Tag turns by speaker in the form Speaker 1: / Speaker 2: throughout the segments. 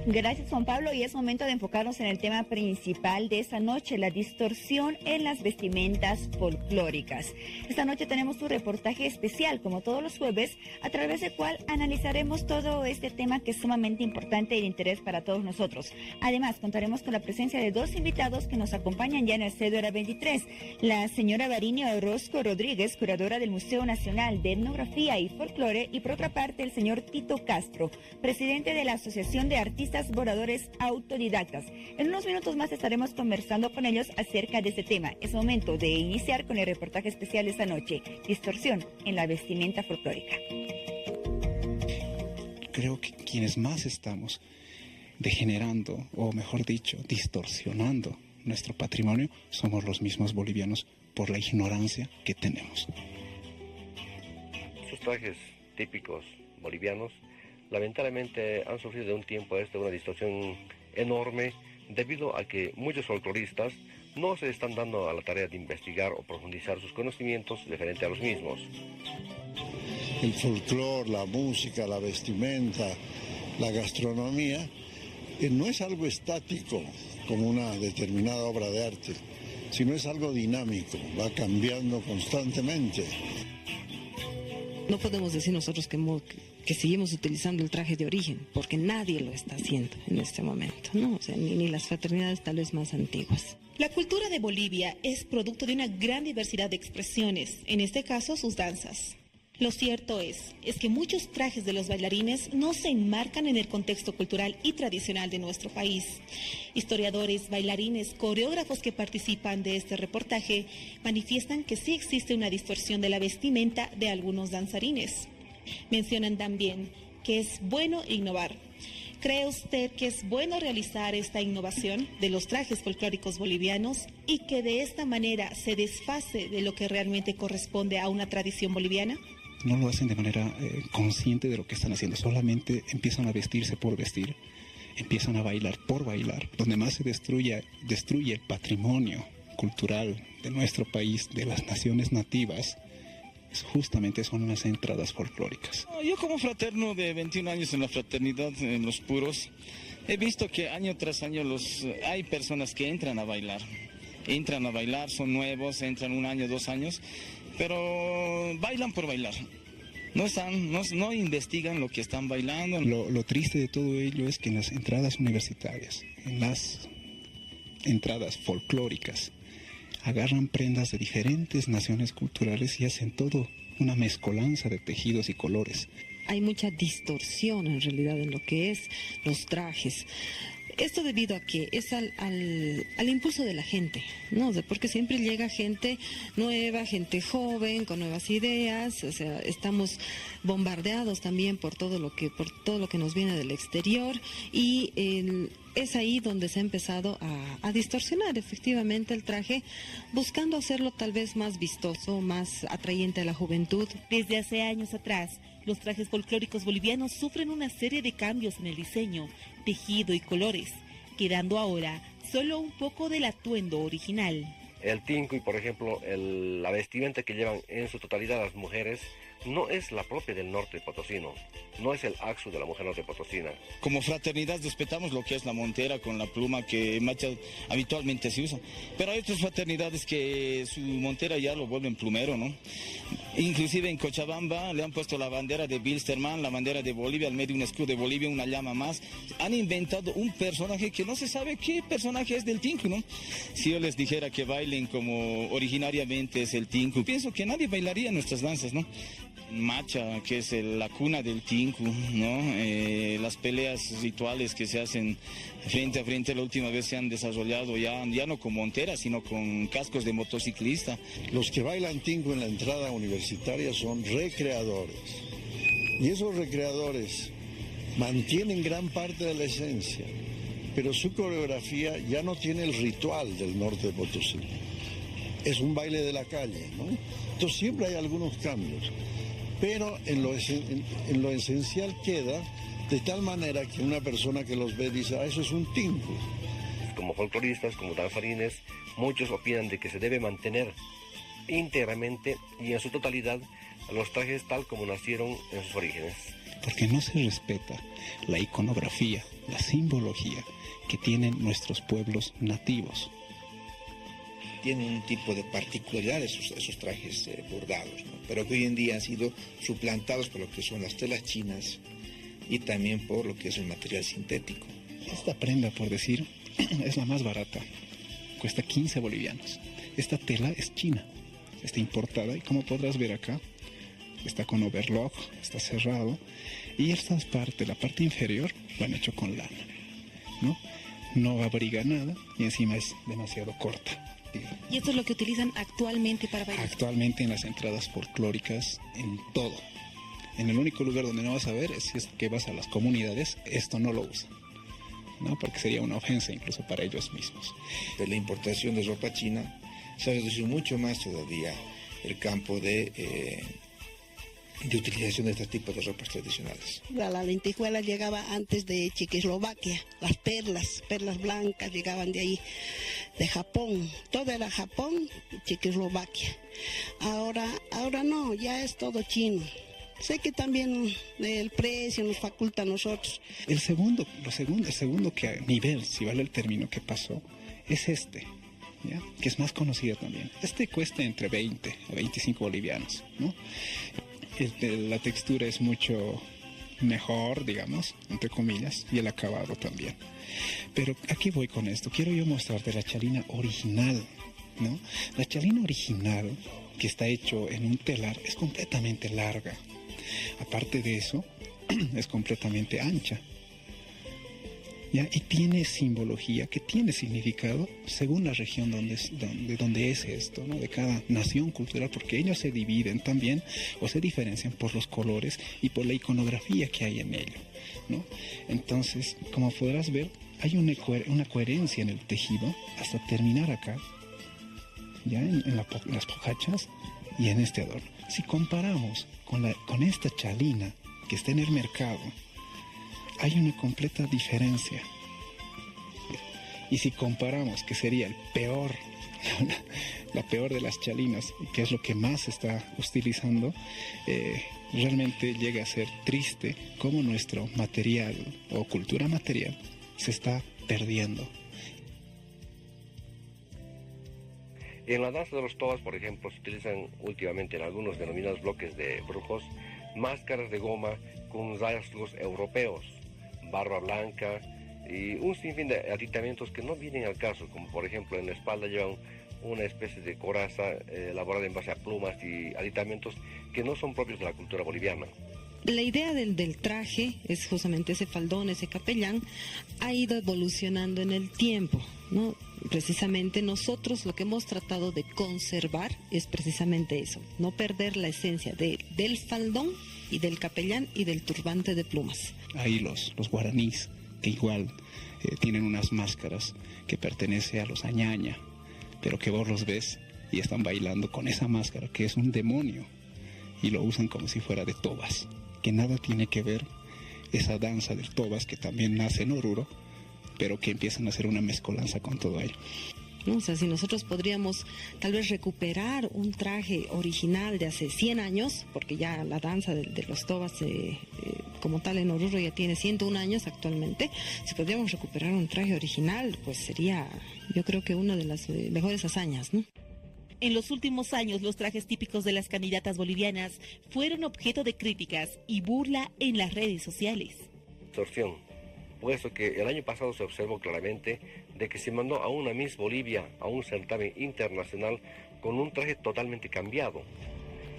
Speaker 1: Gracias, Juan Pablo, y es momento de enfocarnos en el tema principal de esta noche, la distorsión en las vestimentas folclóricas. Esta noche tenemos un reportaje especial, como todos los jueves, a través del cual analizaremos todo este tema que es sumamente importante y de interés para todos nosotros. Además, contaremos con la presencia de dos invitados que nos acompañan ya en el Cédora 23, la señora Varinia Orozco Rodríguez, curadora del Museo Nacional de Etnografía y Folclore, y por otra parte el señor Tito Castro, presidente de la Asociación de Artistas Bordadores Autodidactas. En unos minutos más estaremos conversando con ellos acerca de este tema. Es momento de iniciar con el reportaje especial de esta noche, distorsión en la vestimenta folclórica.
Speaker 2: Creo que quienes más estamos degenerando, o mejor dicho, distorsionando nuestro patrimonio, somos los mismos bolivianos por la ignorancia que tenemos.
Speaker 3: Sus trajes típicos bolivianos lamentablemente han sufrido de un tiempo a una distorsión enorme debido a que muchos folcloristas no se están dando a la tarea de investigar o profundizar sus conocimientos referente a los mismos.
Speaker 4: El folclore, la música, la vestimenta, la gastronomía, no es algo estático como una determinada obra de arte, sino es algo dinámico, va cambiando constantemente.
Speaker 5: No podemos decir nosotros que seguimos utilizando el traje de origen, porque nadie lo está haciendo en este momento, ¿no? O sea, ni las fraternidades tal vez más antiguas.
Speaker 6: La cultura de Bolivia es producto de una gran diversidad de expresiones, en este caso sus danzas. Lo cierto es que muchos trajes de los bailarines no se enmarcan en el contexto cultural y tradicional de nuestro país. Historiadores, bailarines, coreógrafos que participan de este reportaje manifiestan que sí existe una distorsión de la vestimenta de algunos danzarines. Mencionan también que es bueno innovar. ¿Cree usted que es bueno realizar esta innovación de los trajes folclóricos bolivianos y que de esta manera se desfase de lo que realmente corresponde a una tradición boliviana?
Speaker 2: No lo hacen de manera consciente de lo que están haciendo, solamente empiezan a vestirse por vestir, empiezan a bailar por bailar. Donde más se destruye el patrimonio cultural de nuestro país, de las naciones nativas, justamente son las entradas folclóricas.
Speaker 7: Yo como fraterno de 21 años en la fraternidad, en Los Puros, he visto que año tras año hay personas que entran a bailar, son nuevos, entran 1 año, 2 años, pero bailan por bailar. No investigan lo que están bailando.
Speaker 2: Lo triste de todo ello es que en las entradas universitarias, en las entradas folclóricas, agarran prendas de diferentes naciones culturales y hacen todo una mezcolanza de tejidos y colores.
Speaker 5: Hay mucha distorsión en realidad en lo que es los trajes. Esto debido a que es al impulso de la gente, ¿no? O sea, porque siempre llega gente nueva, gente joven, con nuevas ideas. O sea, estamos bombardeados también por todo lo que nos viene del exterior, y es ahí donde se ha empezado a distorsionar efectivamente el traje, buscando hacerlo tal vez más vistoso, más atrayente a la juventud.
Speaker 6: Desde hace años atrás, los trajes folclóricos bolivianos sufren una serie de cambios en el diseño, tejido y colores, quedando ahora solo un poco del atuendo original.
Speaker 3: El tincuy, por ejemplo, la vestimenta que llevan en su totalidad las mujeres, no es la propia del norte potosino, no es el axu de la mujer norte potosina.
Speaker 7: Como fraternidad respetamos lo que es la montera con la pluma que habitualmente se usa, pero hay otras fraternidades que su montera ya lo vuelven plumero, ¿no? Inclusive en Cochabamba le han puesto la bandera de Bilsterman, la bandera de Bolivia, al medio un escudo de Bolivia, una llama más. Han inventado un personaje que no se sabe qué personaje es del tincu, ¿no? Si yo les dijera que bailen como originariamente es el tincu, pienso que nadie bailaría nuestras danzas, ¿no? Macha, que es la cuna del tincu, ¿no? Las peleas rituales que se hacen frente a frente la última vez se han desarrollado ya no con monteras, sino con cascos de motociclista.
Speaker 4: Los que bailan tincu en la entrada universitaria son recreadores. Y esos recreadores mantienen gran parte de la esencia, pero su coreografía ya no tiene el ritual del norte de Potosí. Es un baile de la calle, ¿no? Entonces siempre hay algunos cambios. Pero en lo esencial queda de tal manera que una persona que los ve dice, eso es un tincu.
Speaker 3: Como folcloristas, como danzarines, muchos opinan de que se debe mantener íntegramente y en su totalidad los trajes tal como nacieron en sus orígenes.
Speaker 2: porque no se respeta la iconografía, la simbología que tienen nuestros pueblos nativos.
Speaker 8: Tienen un tipo de particularidad esos trajes bordados, ¿no? Pero que hoy en día han sido suplantados por lo que son las telas chinas y también por lo que es el material sintético.
Speaker 2: Esta prenda, por decir, es la más barata, cuesta 15 bolivianos. Esta tela es china, está importada y como podrás ver acá, está con overlock, está cerrado y esta parte, la parte inferior, lo han hecho con lana, ¿no? No abriga nada y encima es demasiado corta.
Speaker 6: ¿Y esto es lo que utilizan actualmente para bailar?
Speaker 2: Actualmente en las entradas folclóricas, en todo. En el único lugar donde no vas a ver es si es que vas a las comunidades, esto no lo usan, ¿no? Porque sería una ofensa incluso para ellos mismos.
Speaker 8: De la importación de ropa china se ha reducido mucho más todavía el campo de utilización de este tipo de ropas tradicionales.
Speaker 9: La lentejuela llegaba antes de Checoslovaquia, las perlas blancas llegaban de ahí, de Japón, todo era Japón, Checoslovaquia. Ahora no, ya es todo chino. Sé que también el precio nos faculta a nosotros.
Speaker 2: El segundo nivel, si vale el término, que pasó, es este, ¿ya? Que es más conocido también. Este cuesta entre 20 a 25 bolivianos, ¿no? La textura es mucho mejor, digamos, entre comillas, y el acabado también. Pero aquí voy con esto. Quiero yo mostrarte la chalina original, ¿no? La chalina original, que está hecho en un telar, es completamente larga. Aparte de eso, es completamente ancha. ¿Ya? Y tiene simbología, que tiene significado según la región donde es esto, ¿no? De cada nación cultural, porque ellos se dividen también o se diferencian por los colores y por la iconografía que hay en ello, ¿no? Entonces, como podrás ver, hay una coherencia en el tejido hasta terminar acá, ya en las pocachas y en este adorno. Si comparamos con esta chalina que está en el mercado, hay una completa diferencia. Y si comparamos, que sería el peor, la peor de las chalinas, que es lo que más se está utilizando, realmente llega a ser triste cómo nuestro material o cultura material se está perdiendo.
Speaker 3: En la danza de los tobas, por ejemplo, se utilizan últimamente en algunos denominados bloques de brujos máscaras de goma con rasgos europeos, barba blanca y un sinfín de aditamentos que no vienen al caso, como por ejemplo en la espalda llevan una especie de coraza elaborada en base a plumas y aditamentos que no son propios de la cultura boliviana.
Speaker 5: La idea del traje es justamente ese faldón, ese capellán, ha ido evolucionando en el tiempo, ¿no? Precisamente nosotros lo que hemos tratado de conservar es precisamente eso, no perder la esencia del faldón y del capellán y del turbante de plumas.
Speaker 2: Ahí los guaraníes, que igual tienen unas máscaras que pertenecen a los añaña, pero que vos los ves y están bailando con esa máscara que es un demonio y lo usan como si fuera de tobas, que nada tiene que ver esa danza del tobas que también nace en Oruro, pero que empiezan a hacer una mezcolanza con todo ello.
Speaker 5: ¿No? O sea, si nosotros podríamos tal vez recuperar un traje original de hace 100 años, porque ya la danza de los tobas como tal en Oruro ya tiene 101 años actualmente, si podríamos recuperar un traje original, pues sería, yo creo que una de las mejores hazañas, ¿no?
Speaker 6: En los últimos años, los trajes típicos de las candidatas bolivianas fueron objeto de críticas y burla en las redes sociales.
Speaker 3: Distorsión, puesto que el año pasado se observó claramente de que se mandó a una Miss Bolivia a un certamen internacional con un traje totalmente cambiado.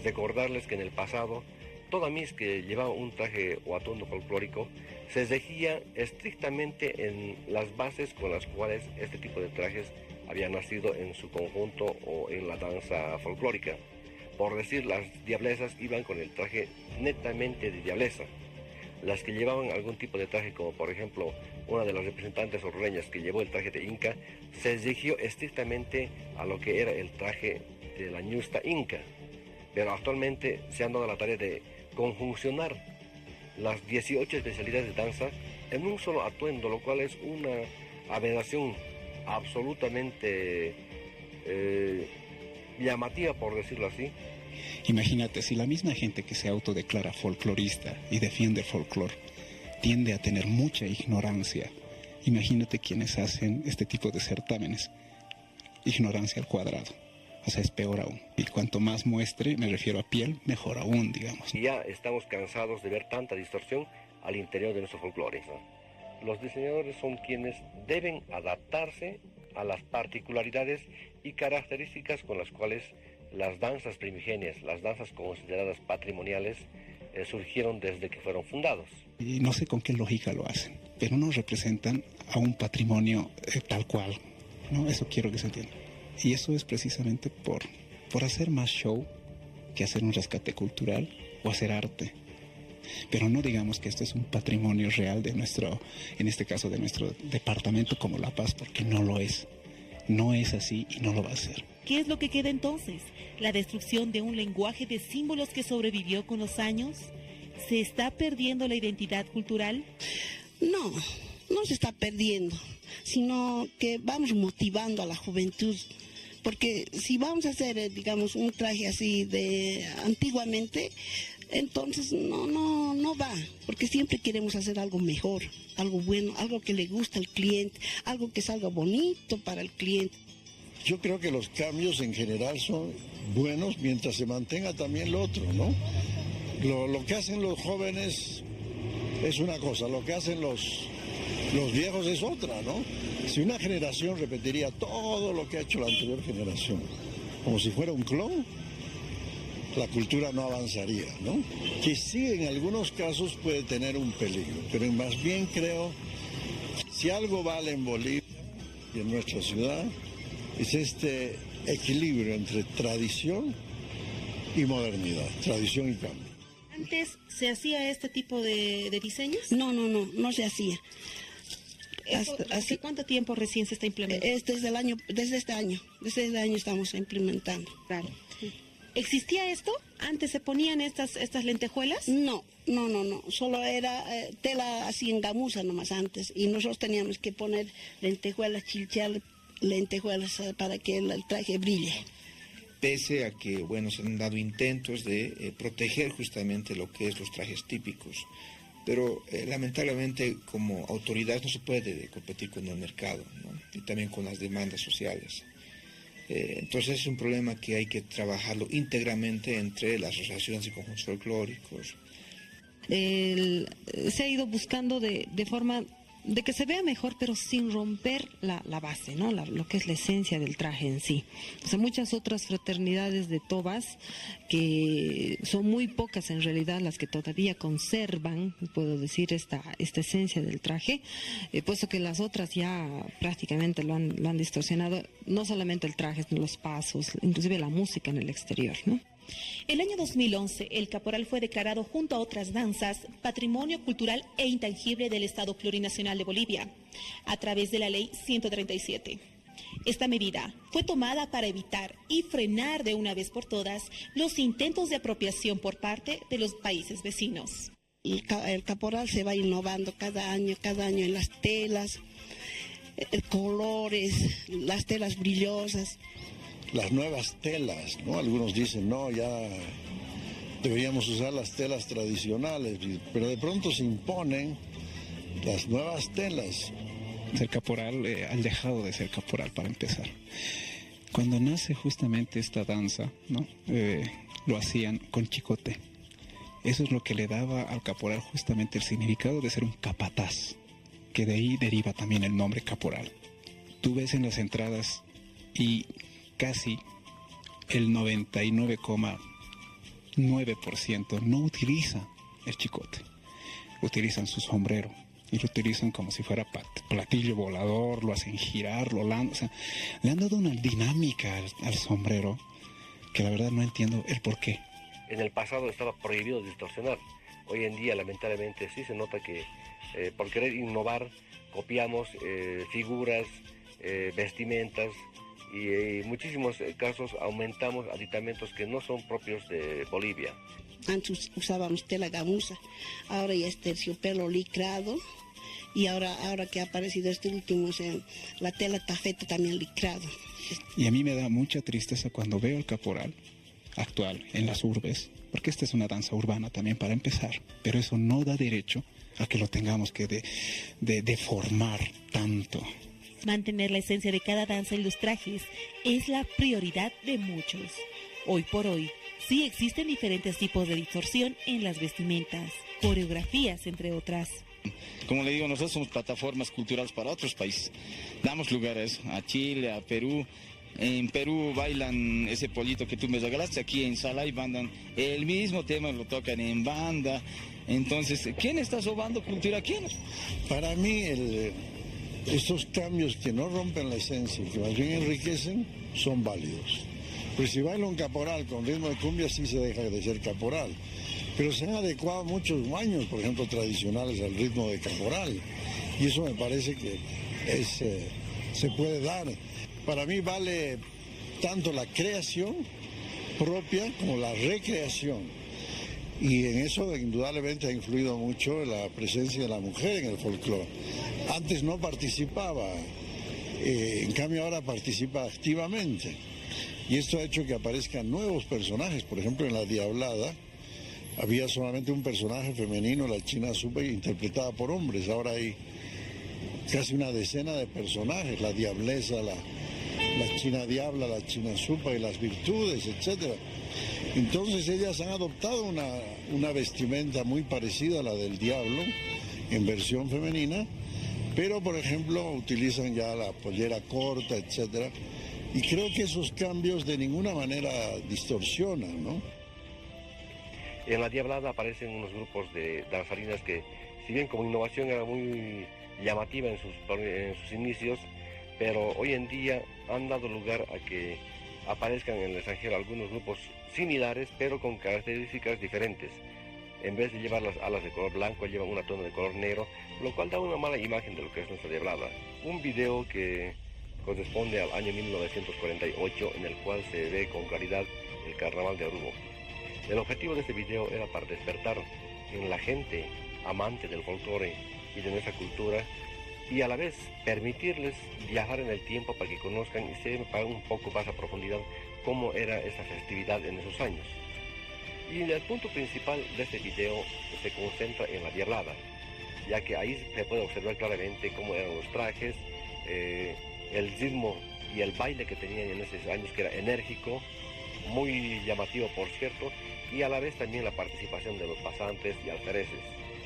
Speaker 3: Recordarles que en el pasado, toda Miss que llevaba un traje o atuendo folclórico se regía estrictamente en las bases con las cuales este tipo de trajes había nacido en su conjunto o en la danza folclórica. Por decir, las diablesas iban con el traje netamente de diablesa. Las que llevaban algún tipo de traje, como por ejemplo una de las representantes orureñas que llevó el traje de inca, se rigió estrictamente a lo que era el traje de la ñusta inca. Pero actualmente se han dado la tarea de conjuncionar las 18 especialidades de danza en un solo atuendo, lo cual es una aberración absolutamente llamativa, por decirlo así,
Speaker 2: Imagínate, si la misma gente que se autodeclara folclorista y defiende el folclore tiende a tener mucha ignorancia, imagínate quienes hacen este tipo de certámenes. Ignorancia al cuadrado. O sea, es peor aún. Y cuanto más muestre, me refiero a piel, mejor aún, digamos.
Speaker 3: Ya estamos cansados de ver tanta distorsión al interior de nuestro folclore, ¿no? Los diseñadores son quienes deben adaptarse a las particularidades y características con las cuales las danzas primigenias, las danzas consideradas patrimoniales, surgieron desde que fueron fundados.
Speaker 2: Y no sé con qué lógica lo hacen, pero no representan a un patrimonio tal cual, ¿no? Eso quiero que se entienda. Y eso es precisamente por hacer más show que hacer un rescate cultural o hacer arte. Pero no digamos que esto es un patrimonio real de nuestro, en este caso de nuestro departamento como La Paz, porque no lo es. No es así y no lo va a ser.
Speaker 6: ¿Qué es lo que queda entonces? ¿La destrucción de un lenguaje de símbolos que sobrevivió con los años? ¿Se está perdiendo la identidad cultural?
Speaker 9: No, no se está perdiendo, sino que vamos motivando a la juventud. Porque si vamos a hacer, digamos, un traje así de antiguamente, entonces no va, porque siempre queremos hacer algo mejor, algo bueno, algo que le gusta al cliente, algo que salga bonito para el cliente.
Speaker 4: Yo creo que los cambios en general son buenos mientras se mantenga también lo otro, ¿no? Lo que hacen los jóvenes es una cosa, lo que hacen los viejos es otra, ¿no? Si una generación repetiría todo lo que ha hecho la anterior generación, como si fuera un clon, la cultura no avanzaría, ¿no? Que sí, en algunos casos puede tener un peligro, pero más bien creo, si algo vale en Bolivia y en nuestra ciudad, es este equilibrio entre tradición y modernidad, tradición y cambio.
Speaker 6: ¿Antes se hacía este tipo de diseños?
Speaker 9: No se hacía.
Speaker 6: ¿Hace cuánto tiempo recién se está implementando?
Speaker 9: Desde este año estamos implementando.
Speaker 6: Claro. ¿Existía esto? ¿Antes se ponían estas lentejuelas?
Speaker 9: No, solo era tela así en gamuza nomás antes, y nosotros teníamos que poner lentejuelas, chilchar lentejuelas para que el traje brille.
Speaker 8: Pese a que, bueno, se han dado intentos de proteger justamente lo que es los trajes típicos, pero lamentablemente como autoridad no se puede competir con el mercado, ¿no? Y también con las demandas sociales. Entonces es un problema que hay que trabajarlo íntegramente entre las asociaciones y conjuntos folclóricos.
Speaker 5: Se ha ido buscando de forma de que se vea mejor, pero sin romper la base, ¿no? Lo que es la esencia del traje en sí. O sea, muchas otras fraternidades de tobas, que son muy pocas en realidad las que todavía conservan, puedo decir, esta esencia del traje, puesto que las otras ya prácticamente lo han distorsionado, no solamente el traje, sino los pasos, inclusive la música en el exterior, ¿no?
Speaker 6: El año 2011, el caporal fue declarado junto a otras danzas Patrimonio Cultural e Intangible del Estado Plurinacional de Bolivia, a través de la Ley 137. Esta medida fue tomada para evitar y frenar de una vez por todas los intentos de apropiación por parte de los países vecinos.
Speaker 9: El caporal se va innovando cada año en las telas, colores, las telas brillosas.
Speaker 4: Las nuevas telas, ¿no? Algunos dicen, no, ya deberíamos usar las telas tradicionales, pero de pronto se imponen las nuevas telas.
Speaker 2: Ser caporal ha dejado de ser caporal, para empezar. Cuando nace justamente esta danza, ¿no? Lo hacían con chicote. Eso es lo que le daba al caporal justamente el significado de ser un capataz, que de ahí deriva también el nombre caporal. Tú ves en las entradas y casi el 99,9% no utiliza el chicote, utilizan su sombrero y lo utilizan como si fuera platillo volador, lo hacen girar, lo lanzan, o sea, le han dado una dinámica al sombrero que la verdad no entiendo el por qué.
Speaker 3: En el pasado estaba prohibido distorsionar, hoy en día lamentablemente sí se nota que por querer innovar copiamos figuras, vestimentas, y en muchísimos casos aumentamos aditamentos que no son propios de Bolivia.
Speaker 9: Antes usábamos tela gamuza, ahora ya es terciopelo licrado, y ahora que ha aparecido este último, la tela tafeta también licrado.
Speaker 2: Y a mí me da mucha tristeza cuando veo al caporal actual en las urbes, porque esta es una danza urbana también para empezar, pero eso no da derecho a que lo tengamos que deformar tanto.
Speaker 6: Mantener la esencia de cada danza en los trajes es la prioridad de muchos. Hoy por hoy, sí existen diferentes tipos de distorsión en las vestimentas, coreografías, entre otras.
Speaker 7: Como le digo, nosotros somos plataformas culturales para otros países. Damos lugar a eso, a Chile, a Perú. En Perú bailan ese pollito que tú me regalaste, aquí en Salay bailan el mismo tema, lo tocan en banda. Entonces, ¿quién está sobando cultura a quién?
Speaker 4: Para mí, estos cambios que no rompen la esencia y que más bien enriquecen, son válidos. Pues si baila un caporal con ritmo de cumbia, sí se deja de ser caporal. Pero se han adecuado muchos baños, por ejemplo, tradicionales al ritmo de caporal. Y eso me parece que se puede dar. Para mí vale tanto la creación propia como la recreación. Y en eso indudablemente ha influido mucho la presencia de la mujer en el folclore. Antes no participaba, en cambio ahora participa activamente. Y esto ha hecho que aparezcan nuevos personajes. Por ejemplo, en La Diablada había solamente un personaje femenino, la China Supa, interpretada por hombres. Ahora hay casi una decena de personajes, la Diableza, la China Diabla, la China Supa y las virtudes, etc. Entonces ellas han adoptado una vestimenta muy parecida a la del diablo, en versión femenina, pero por ejemplo utilizan ya la pollera corta, etc. Y creo que esos cambios de ninguna manera distorsionan, ¿no?
Speaker 3: En La Diablada aparecen unos grupos de danzarinas que, si bien como innovación era muy llamativa en sus inicios, pero hoy en día han dado lugar a que aparezcan en el extranjero algunos grupos similares, pero con características diferentes. En vez de llevar las alas de color blanco, llevan una tono de color negro, lo cual da una mala imagen de lo que es nuestra Diablada. Un video que corresponde al año 1948, en el cual se ve con claridad el carnaval de Oruro. El objetivo de este video era para despertar en la gente amante del folclore y de nuestra cultura, y a la vez permitirles viajar en el tiempo para que conozcan y sepan un poco más a profundidad cómo era esa festividad en esos años. Y el punto principal de este video se concentra en La Diablada, ya que ahí se puede observar claramente cómo eran los trajes, el ritmo y el baile que tenían en esos años, que era enérgico, muy llamativo por cierto, y a la vez también la participación de los pasantes y alfereces.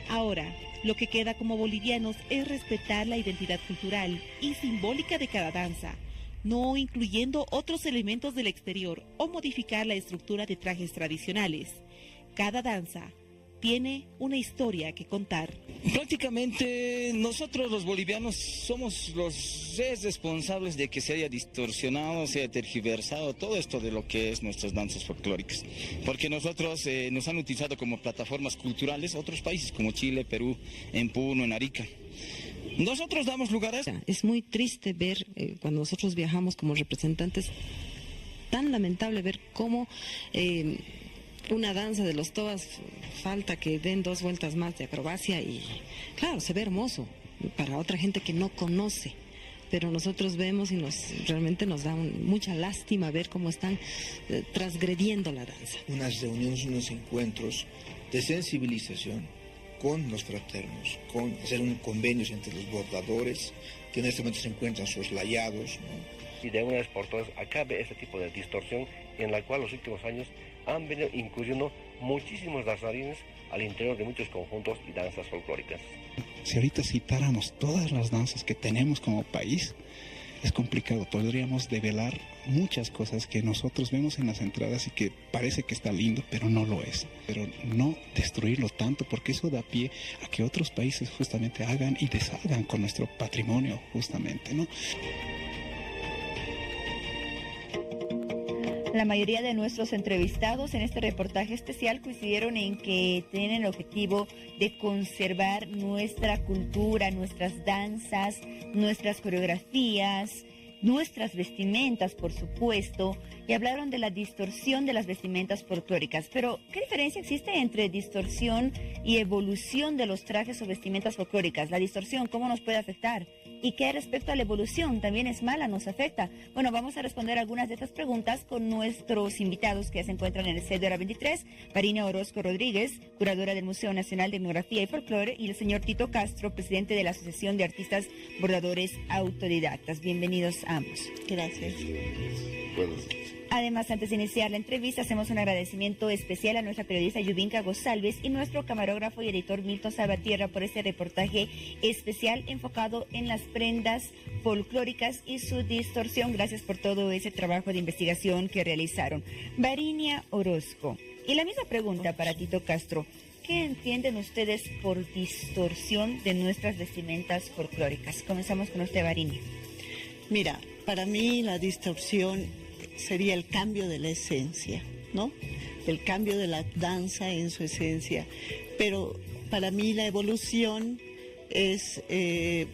Speaker 6: Ahora, lo que queda como bolivianos es respetar la identidad cultural y simbólica de cada danza, no incluyendo otros elementos del exterior o modificar la estructura de trajes tradicionales. Cada danza tiene una historia que contar.
Speaker 7: Prácticamente nosotros los bolivianos somos los responsables de que se haya distorsionado, se haya tergiversado todo esto de lo que es nuestras danzas folclóricas. Porque nosotros nos han utilizado como plataformas culturales otros países como Chile, Perú, en Puno, en Arica. Nosotros damos lugar a eso.
Speaker 5: Es muy triste ver cuando nosotros viajamos como representantes, tan lamentable ver cómo una danza de los toas falta que den 2 vueltas más de acrobacia y claro, se ve hermoso para otra gente que no conoce, pero nosotros vemos y realmente nos da mucha lástima ver cómo están transgrediendo la danza.
Speaker 8: Unas reuniones, unos encuentros de sensibilización con los fraternos, con hacer un convenio entre los bordadores, que en este momento se encuentran soslayados, ¿no?
Speaker 3: Y de una vez por todas acabe este tipo de distorsión en la cual los últimos años han venido incurriendo muchísimos danzarines al interior de muchos conjuntos y danzas folclóricas.
Speaker 2: Si ahorita citáramos todas las danzas que tenemos como país, es complicado. Podríamos develar muchas cosas que nosotros vemos en las entradas y que parece que está lindo, pero no lo es. Pero no destruirlo tanto, porque eso da pie a que otros países justamente hagan y deshagan con nuestro patrimonio, justamente, ¿no?
Speaker 1: La mayoría de nuestros entrevistados en este reportaje especial coincidieron en que tienen el objetivo de conservar nuestra cultura, nuestras danzas, nuestras coreografías, nuestras vestimentas, por supuesto, y hablaron de la distorsión de las vestimentas folclóricas. Pero, ¿qué diferencia existe entre distorsión y evolución de los trajes o vestimentas folclóricas? La distorsión, ¿cómo nos puede afectar? ¿Y qué respecto a la evolución? ¿También es mala? ¿Nos afecta? Bueno, vamos a responder algunas de estas preguntas con nuestros invitados que ya se encuentran en el set de hora 23, Varinia Orozco Rodríguez, curadora del Museo Nacional de Etnografía y Folclore, y el señor Tito Castro, presidente de la Asociación de Artistas Bordadores Autodidactas. Bienvenidos a ambos.
Speaker 9: Gracias.
Speaker 1: Además, antes de iniciar la entrevista, hacemos un agradecimiento especial a nuestra periodista Yubinka González y nuestro camarógrafo y editor Milton Salvatierra por este reportaje especial enfocado en las prendas folclóricas y su distorsión. Gracias por todo ese trabajo de investigación que realizaron. Varinia Orozco. Y la misma pregunta para Tito Castro. ¿Qué entienden ustedes por distorsión de nuestras vestimentas folclóricas? Comenzamos con usted, Varinia.
Speaker 9: Mira, para mí la distorsión sería el cambio de la esencia, ¿no? El cambio de la danza en su esencia. Pero para mí la evolución es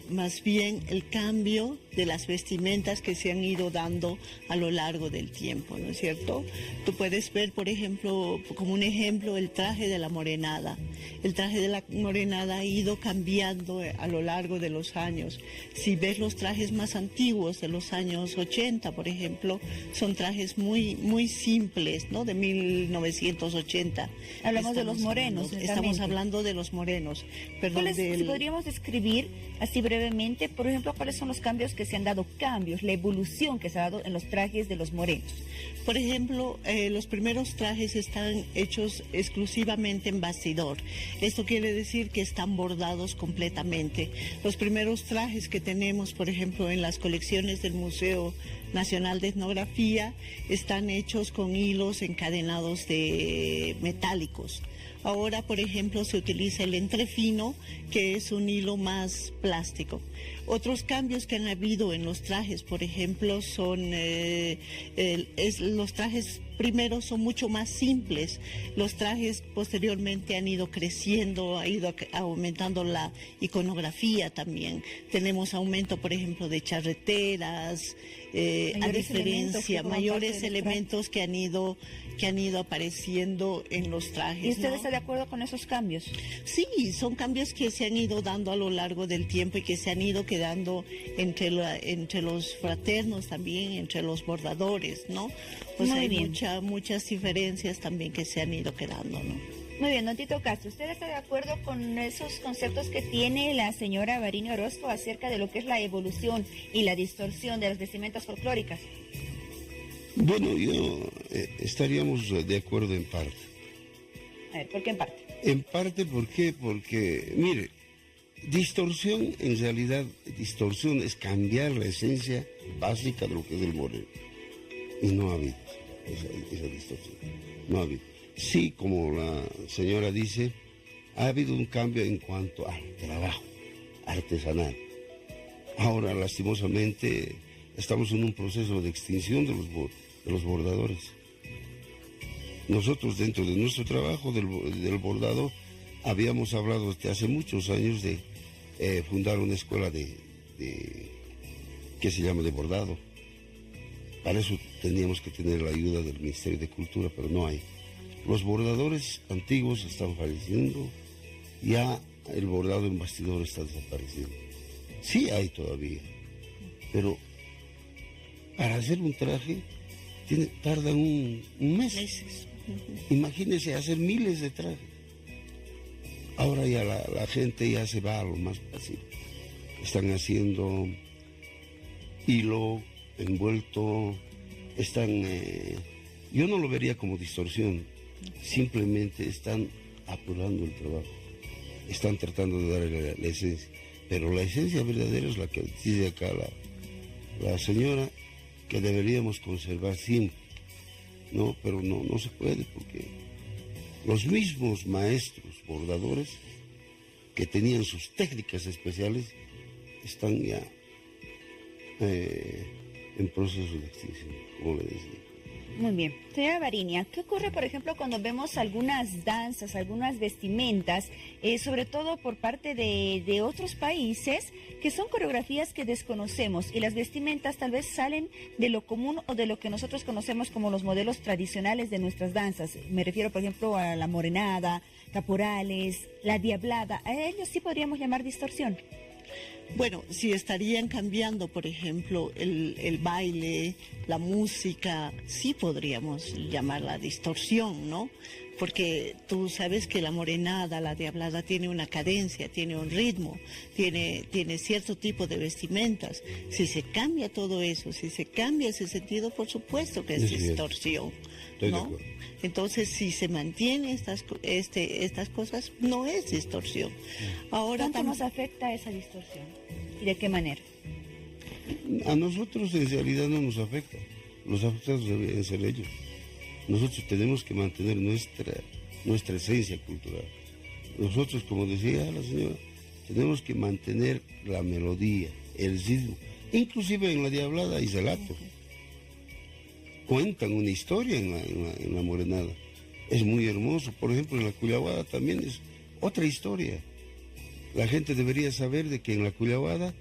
Speaker 9: más bien el cambio de las vestimentas que se han ido dando a lo largo del tiempo, ¿no es cierto? Tú puedes ver, por ejemplo, como un ejemplo, el traje de la morenada. El traje de la morenada ha ido cambiando a lo largo de los años. Si ves los trajes más antiguos de los años 80, por ejemplo, son trajes muy, muy simples, ¿no? De 1980.
Speaker 1: Hablamos de los morenos.
Speaker 9: Estamos hablando de los morenos. Perdón,
Speaker 1: si podríamos describir así brevemente, por ejemplo, cuáles son los cambios que se han dado, la evolución que se ha dado en los trajes de los morenos.
Speaker 9: Por ejemplo, los primeros trajes están hechos exclusivamente en bastidor. Esto quiere decir que están bordados completamente. Los primeros trajes que tenemos, por ejemplo, en las colecciones del Museo Nacional de Etnografía, están hechos con hilos encadenados de metálicos. Ahora, por ejemplo, se utiliza el entrefino, que es un hilo más plástico. Otros cambios que han habido en los trajes, por ejemplo, son los trajes primeros son mucho más simples. Los trajes posteriormente han ido creciendo, ha ido aumentando la iconografía también. Tenemos aumento, por ejemplo, de charreteras, mayores elementos que han ido apareciendo en los trajes.
Speaker 1: ¿Y usted está de acuerdo con esos cambios?
Speaker 9: Sí, son cambios que se han ido dando a lo largo del tiempo y que se han ido quedando entre los fraternos también, entre los bordadores, ¿no? O sea, hay muchas diferencias también que se han ido quedando, ¿no?
Speaker 1: Muy bien, don Tito Castro, ¿usted está de acuerdo con esos conceptos que tiene la señora Varinia Orozco acerca de lo que es la evolución y la distorsión de las vestimentas folclóricas?
Speaker 10: Bueno, estaríamos de acuerdo en parte.
Speaker 1: A ver, ¿por qué en parte?
Speaker 10: En parte, ¿por qué? Porque, mire, distorsión, en realidad, distorsión es cambiar la esencia básica de lo que es el moreno. Y no ha habido esa distorsión. No ha habido. Sí, como la señora dice, ha habido un cambio en cuanto al trabajo artesanal. Ahora, lastimosamente, estamos en un proceso de extinción de los bordadores. Nosotros, dentro de nuestro trabajo del bordado, habíamos hablado desde hace muchos años de fundar una escuela que se llama de bordado. Para eso teníamos que tener la ayuda del Ministerio de Cultura, pero no hay. Los bordadores antiguos están falleciendo, ya el bordado en bastidor está desapareciendo. Sí hay todavía, pero para hacer un traje tardan un mes.
Speaker 9: Meses.
Speaker 10: Imagínense hacer miles de trajes. Ahora ya la gente ya se va a lo más fácil. Están haciendo hilo envuelto, yo no lo vería como distorsión, simplemente están apurando el trabajo, están tratando de darle la esencia, pero la esencia verdadera es la que dice acá la señora, que deberíamos conservar siempre, ¿no? Pero no se puede, porque los mismos maestros bordadores que tenían sus técnicas especiales están ya en proceso de extinción, como le decía.
Speaker 1: Muy bien. Señora Varinia, ¿qué ocurre, por ejemplo, cuando vemos algunas danzas, algunas vestimentas, sobre todo por parte de otros países, que son coreografías que desconocemos y las vestimentas tal vez salen de lo común o de lo que nosotros conocemos como los modelos tradicionales de nuestras danzas? Me refiero, por ejemplo, a la morenada, caporales, la diablada. ¿A ellos sí podríamos llamar distorsión?
Speaker 9: Bueno, si estarían cambiando, por ejemplo, el baile, la música, sí podríamos llamarla distorsión, ¿no? Porque tú sabes que la morenada, la diablada, tiene una cadencia, tiene un ritmo, tiene cierto tipo de vestimentas. Si se cambia todo eso, si se cambia ese sentido, por supuesto que es distorsión, ¿no? Entonces, si se mantiene estas cosas, no es distorsión. Ahora,
Speaker 1: ¿cuánto nos afecta esa distorsión? ¿Y de qué manera?
Speaker 10: A nosotros en realidad no nos afecta. Los afectados deben ser ellos. Nosotros tenemos que mantener nuestra esencia cultural. Nosotros, como decía la señora, tenemos que mantener la melodía, el ritmo. Inclusive en la diablada hay relatos. Cuentan una historia en la morenada. Es muy hermoso. Por ejemplo, en la cuyahuada también es otra historia. La gente debería saber de que en la cuyahuada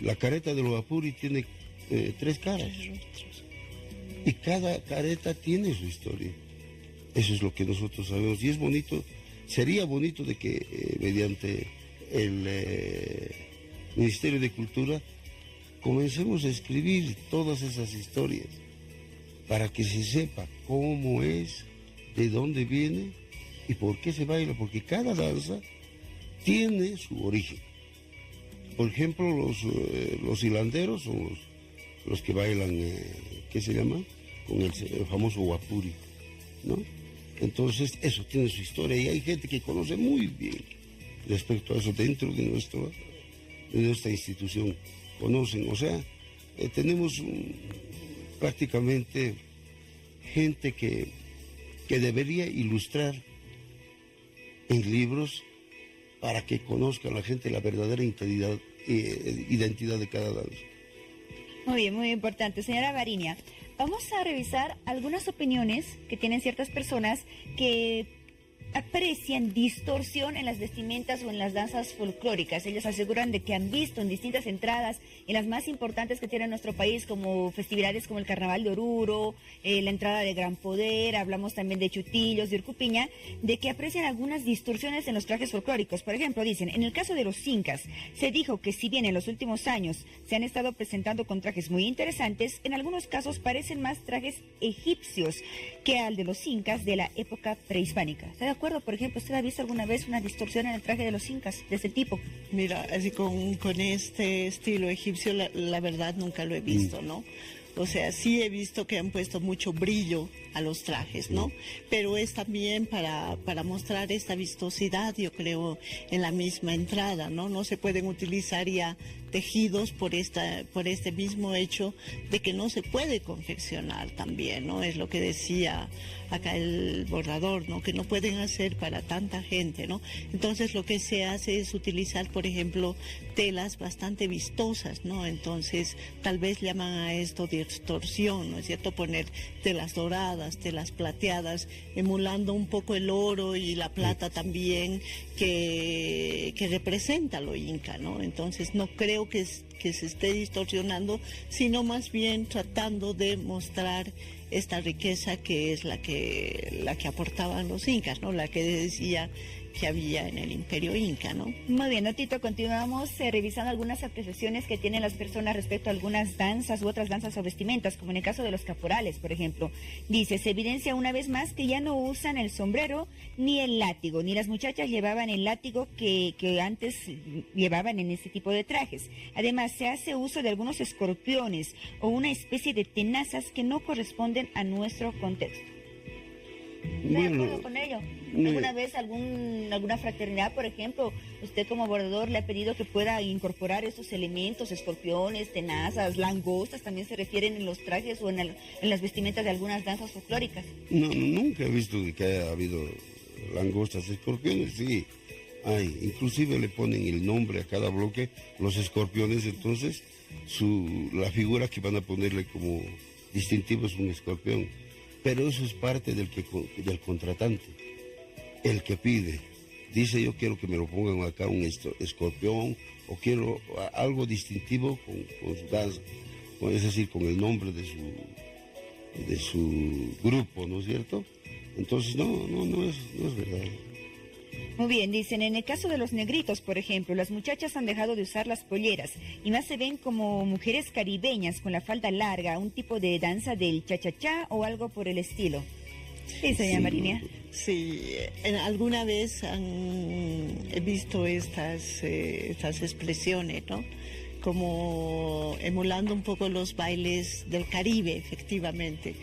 Speaker 10: la careta de los apuri tiene 3 caras. Y cada careta tiene su historia. Eso es lo que nosotros sabemos. Y es bonito, sería bonito de que mediante el Ministerio de Cultura comencemos a escribir todas esas historias para que se sepa cómo es, de dónde viene y por qué se baila, porque cada danza tiene su origen. Por ejemplo, los hilanderos son los que bailan, ¿qué se llama? Con el famoso guapuri, ¿no? Entonces, eso tiene su historia y hay gente que conoce muy bien respecto a eso dentro de nuestra institución. Conocen, o sea, tenemos prácticamente gente que debería ilustrar en libros para que conozca la gente la verdadera identidad de cada danza.
Speaker 1: Muy bien, muy importante. Señora Varinia, vamos a revisar algunas opiniones que tienen ciertas personas que aprecian distorsión en las vestimentas o en las danzas folclóricas. Ellos aseguran de que han visto en distintas entradas, en las más importantes que tiene nuestro país, como festividades como el Carnaval de Oruro, la entrada de Gran Poder, hablamos también de Chutillos, de Urcupiña, de que aprecian algunas distorsiones en los trajes folclóricos. Por ejemplo, dicen, en el caso de los incas, se dijo que si bien en los últimos años se han estado presentando con trajes muy interesantes, en algunos casos parecen más trajes egipcios que al de los incas de la época prehispánica. ¿Está de acuerdo? Por ejemplo, ¿usted ha visto alguna vez una distorsión en el traje de los incas de ese tipo?
Speaker 9: Mira, así con este estilo egipcio, la verdad nunca lo he visto, ¿no? O sea, sí he visto que han puesto mucho brillo a los trajes, ¿no? Pero es también para mostrar esta vistosidad, yo creo, en la misma entrada, ¿no? No se pueden utilizar ya tejidos por este mismo hecho de que no se puede confeccionar también, ¿no? Es lo que decía acá el bordador, ¿no? Que no pueden hacer para tanta gente, ¿no? Entonces lo que se hace es utilizar, por ejemplo, telas bastante vistosas, ¿no? Entonces tal vez llaman a esto distorsión, ¿no es cierto? Poner telas doradas, telas plateadas, emulando un poco el oro y la plata también que representa lo inca, ¿no? Entonces no creo que se esté distorsionando, sino más bien tratando de mostrar esta riqueza que es la que aportaban los incas, ¿no? La que decía que había en el imperio inca, ¿no?
Speaker 1: Muy bien, Tito, continuamos revisando algunas apreciaciones que tienen las personas respecto a algunas danzas u otras danzas o vestimentas, como en el caso de los caporales, por ejemplo. Dice, se evidencia una vez más que ya no usan el sombrero ni el látigo, ni las muchachas llevaban el látigo que antes llevaban en ese tipo de trajes. Además, se hace uso de algunos escorpiones o una especie de tenazas que no corresponden a nuestro contexto. ¿Está de acuerdo con ello? ¿Alguna vez alguna fraternidad, por ejemplo, usted como bordador le ha pedido que pueda incorporar esos elementos, escorpiones, tenazas, langostas, también se refieren en los trajes o en las vestimentas de algunas danzas folclóricas?
Speaker 10: No, nunca he visto que haya habido langostas, escorpiones, sí. Hay, inclusive le ponen el nombre a cada bloque, los escorpiones, entonces la figura que van a ponerle como distintivo es un escorpión. Pero eso es parte del contratante, el que pide. Dice, yo quiero que me lo pongan acá un escorpión o quiero algo distintivo con su danza, es decir, con el nombre de su grupo, ¿no es cierto? Entonces, no es verdad.
Speaker 1: Muy bien, dicen, en el caso de los negritos, por ejemplo, las muchachas han dejado de usar las polleras y más se ven como mujeres caribeñas con la falda larga, un tipo de danza del cha-cha-cha o algo por el estilo. Sí, doña Marinia.
Speaker 11: Sí, alguna vez he visto estas expresiones, ¿no? Como emulando un poco los bailes del Caribe, efectivamente.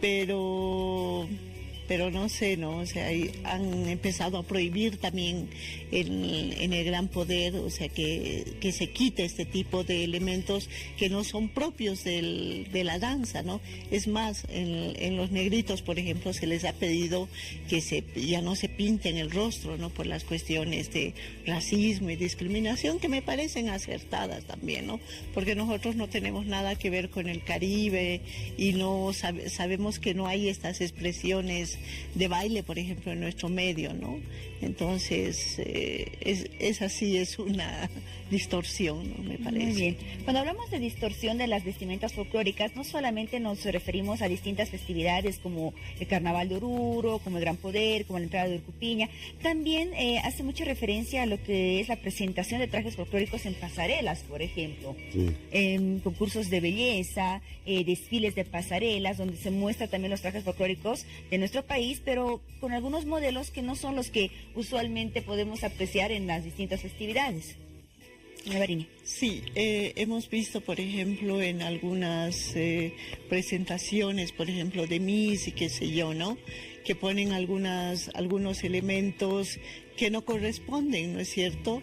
Speaker 11: Pero no sé, ¿no? O sea, han empezado a prohibir también en el Gran Poder, o sea, que se quite este tipo de elementos que no son propios de la danza, ¿no? Es más, en los negritos, por ejemplo, se les ha pedido que ya no se pinten el rostro, ¿no? Por las cuestiones de racismo y discriminación que me parecen acertadas también, ¿no? Porque nosotros no tenemos nada que ver con el Caribe y no sabemos que no hay estas expresiones de baile, por ejemplo, en nuestro medio, ¿no? Entonces, es así, es una distorsión, ¿no? Me parece.
Speaker 1: Muy bien. Cuando hablamos de distorsión de las vestimentas folclóricas, no solamente nos referimos a distintas festividades como el Carnaval de Oruro, como el Gran Poder, como la entrada de Urcupiña, también hace mucha referencia a lo que es la presentación de trajes folclóricos en pasarelas, por ejemplo, en concursos de belleza, desfiles de pasarelas, donde se muestra también los trajes folclóricos de nuestro país, pero con algunos modelos que no son los que usualmente podemos apreciar en las distintas festividades.
Speaker 11: Sí, hemos visto, por ejemplo, en algunas presentaciones, por ejemplo, de Miss y qué sé yo, ¿no? Que ponen algunos elementos que no corresponden, ¿no es cierto?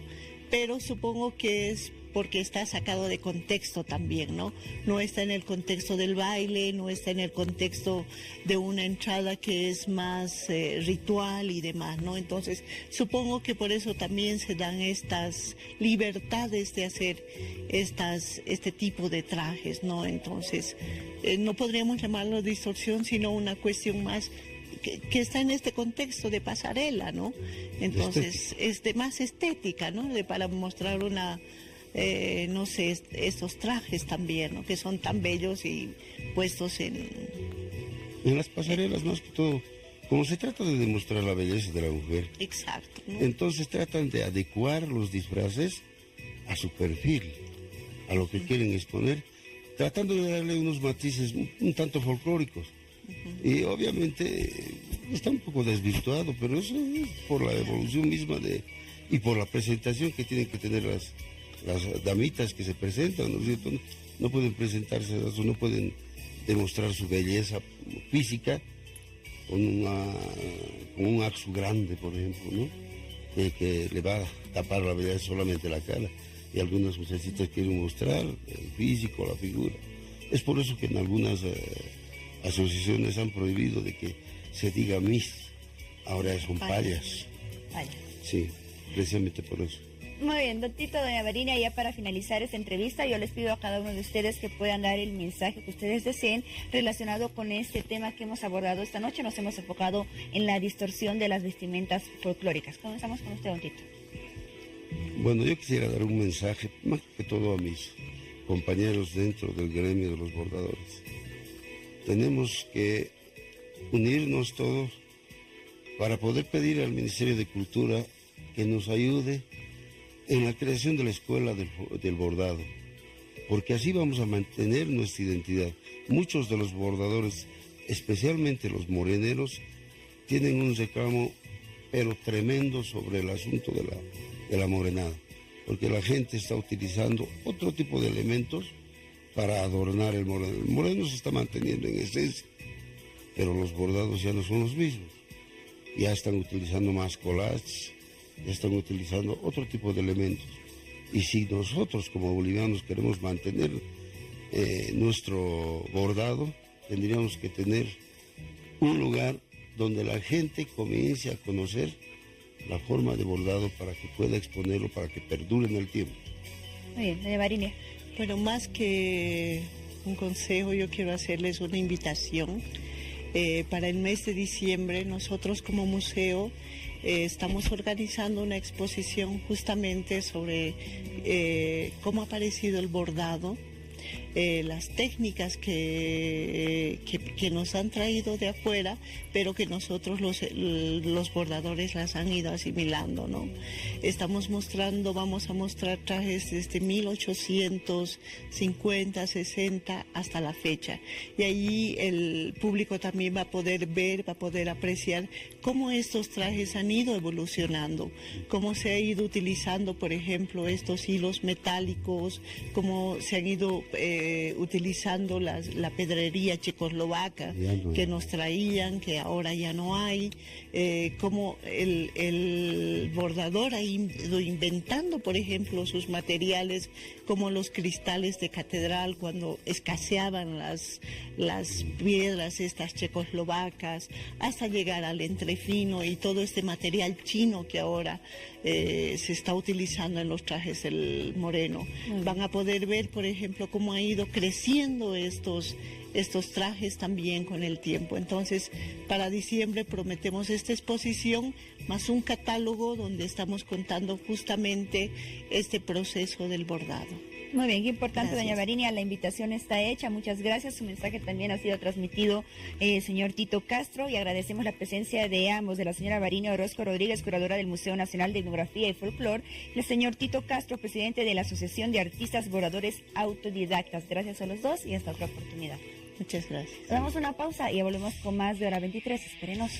Speaker 11: Pero supongo que es porque está sacado de contexto también, ¿no? No está en el contexto del baile, no está en el contexto de una entrada que es más ritual y demás, ¿no? Entonces, supongo que por eso también se dan estas libertades de hacer este tipo de trajes, ¿no? Entonces, no podríamos llamarlo distorsión, sino una cuestión más que está en este contexto de pasarela, ¿no? Entonces, es de más estética, ¿no? Para mostrar no sé, estos trajes también, ¿no? Que son tan bellos y puestos en
Speaker 10: las pasarelas, más que todo, como se trata de demostrar la belleza de la mujer.
Speaker 11: Exacto, ¿no?
Speaker 10: Entonces tratan de adecuar los disfraces a su perfil, a lo que quieren exponer, tratando de darle unos matices un tanto folclóricos. Y obviamente está un poco desvirtuado, pero eso es por la evolución misma y por la presentación que tienen que tener las damitas que se presentan, ¿no es cierto? No pueden presentarse, no pueden demostrar su belleza física con un axo grande, por ejemplo, ¿no? Que le va a tapar la belleza solamente la cara. Y algunas muchachitas quieren mostrar el físico, la figura. Es por eso que en algunas asociaciones han prohibido de que se diga Miss, ahora son payas. Sí, precisamente por eso.
Speaker 1: Muy bien, doctito, doña Marinia, ya para finalizar esta entrevista, yo les pido a cada uno de ustedes que puedan dar el mensaje que ustedes deseen relacionado con este tema que hemos abordado esta noche. Nos hemos enfocado en la distorsión de las vestimentas folclóricas. Comenzamos con usted, don Tito.
Speaker 10: Bueno, yo quisiera dar un mensaje, más que todo a mis compañeros dentro del gremio de los bordadores. Tenemos que unirnos todos para poder pedir al Ministerio de Cultura que nos ayude en la creación de la escuela del bordado, porque así vamos a mantener nuestra identidad. Muchos de los bordadores, especialmente los moreneros, tienen un reclamo pero tremendo sobre el asunto de la morenada, porque la gente está utilizando otro tipo de elementos para adornar el moreno. El moreno se está manteniendo en esencia, pero los bordados ya no son los mismos. Ya están utilizando más collages, ya están utilizando otro tipo de elementos. Y si nosotros como bolivianos queremos mantener nuestro bordado, tendríamos que tener un lugar donde la gente comience a conocer la forma de bordado para que pueda exponerlo, para que perdure en el tiempo.
Speaker 1: Muy bien, doña Marinia.
Speaker 11: Bueno, más que un consejo, yo quiero hacerles una invitación. Para el mes de diciembre, nosotros como museo estamos organizando una exposición justamente sobre cómo ha aparecido el bordado las técnicas que nos han traído de afuera, pero que nosotros los bordadores las han ido asimilando, ¿no? Vamos a mostrar trajes desde 1850, 60 hasta la fecha. Y ahí el público también va a poder ver, va a poder apreciar cómo estos trajes han ido evolucionando, cómo se ha ido utilizando, por ejemplo, estos hilos metálicos, cómo se han ido utilizando la pedrería checoslovaca que nos traían, que ahora ya no hay, cómo el bordador ha ido inventando, por ejemplo, sus materiales, como los cristales de catedral cuando escaseaban las piedras estas checoslovacas, hasta llegar al entrefino y todo este material chino que ahora se está utilizando en los trajes del moreno. Van a poder ver, por ejemplo, cómo ha ido creciendo estos trajes también con el tiempo. Entonces, para diciembre prometemos esta exposición más un catálogo donde estamos contando justamente este proceso del bordado.
Speaker 1: Muy bien, qué importante,
Speaker 11: Gracias.
Speaker 1: doña Varinia, la invitación está hecha, muchas gracias, su mensaje también ha sido transmitido, señor Tito Castro, y agradecemos la presencia de ambos, de la señora Varinia Orozco Rodríguez, curadora del Museo Nacional de Etnografía y Folclor, y el señor Tito Castro, presidente de la Asociación de Artistas Bordadores Autodidactas. Gracias a los dos y hasta otra oportunidad.
Speaker 11: Muchas gracias.
Speaker 1: Damos una pausa y ya volvemos con más de Hora 23, espérenos.